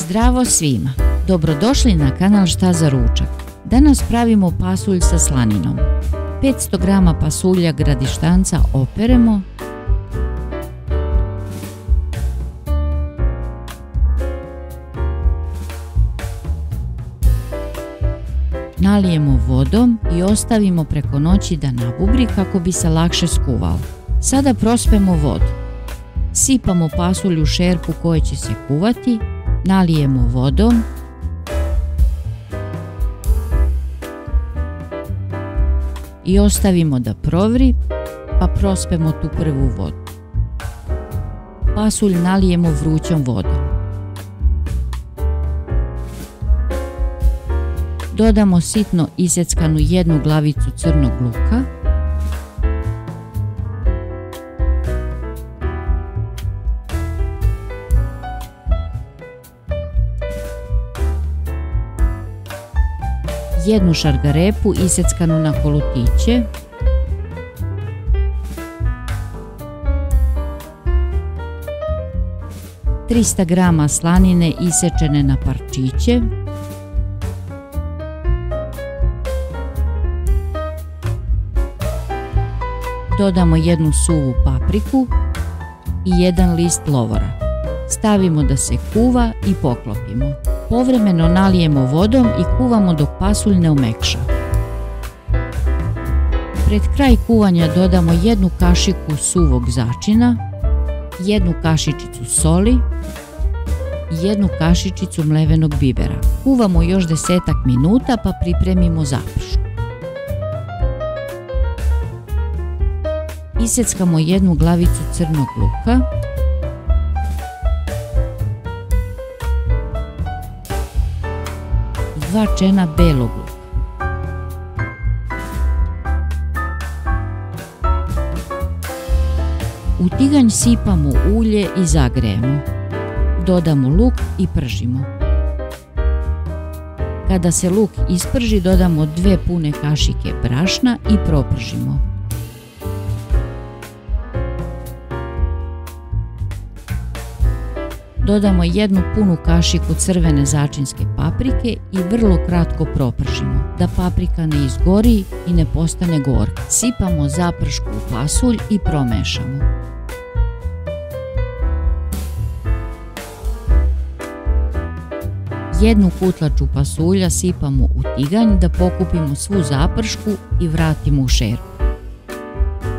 Zdravo svima! Dobrodošli na kanal Šta za ručak. Danas pravimo pasulj sa slaninom. 500 g pasulja gradištanca operemo. Nalijemo vodom i ostavimo preko noći da nabubri kako bi se lakše skuvao. Sada prospemo vodu. Sipamo pasulj u šerpu koja će se kuvati, nalijemo vodom, i ostavimo da provri, pa prospemo tu prvu vodu. Pasulj nalijemo vrućom vodom. Dodamo sitno iseckanu jednu glavicu crnog luka, jednu šargarepu iseckanu na kolutiće, ,300 g slanine isečene na parčiće, dodamo jednu suvu papriku i jedan list lovora. Stavimo da se kuva i poklopimo. Povremeno nalijemo vodom i kuvamo dok pasulj ne omekša. Pred kraj kuvanja dodamo jednu kašiku suvog začina, jednu kašičicu soli i jednu kašičicu mlevenog bibera. Kuvamo još 10 minuta pa pripremimo zapršku. Iseckamo jednu glavicu crnog luka, dva čena belog luka. U tiganj sipamo ulje i zagrejemo. Dodamo luk i pržimo. Kada se luk isprži, dodamo 2 pune kašike brašna i propržimo. Dodamo jednu punu kašiku crvene začinske paprike i vrlo kratko propržimo, da paprika ne izgori i ne postane gorka. Sipamo zapršku u pasulj i promešamo. Jednu kutlaču pasulja sipamo u tiganj da pokupimo svu zapršku i vratimo u šerpu.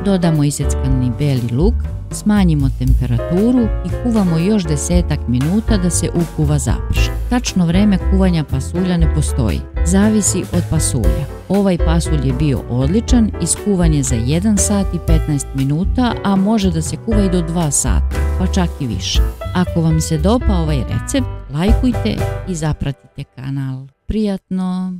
Dodamo iseckani beli luk, smanjimo temperaturu i kuvamo još 10 minuta da se ukuva zaprška. Tačno vreme kuvanja pasulja ne postoji, zavisi od pasulja. Ovaj pasulj je bio odličan, iskuvan je za 1 sat i 15 minuta, a može da se kuva i do 2 sata, pa čak i više. Ako vam se dopao ovaj recept, lajkujte i zapratite kanal. Prijatno!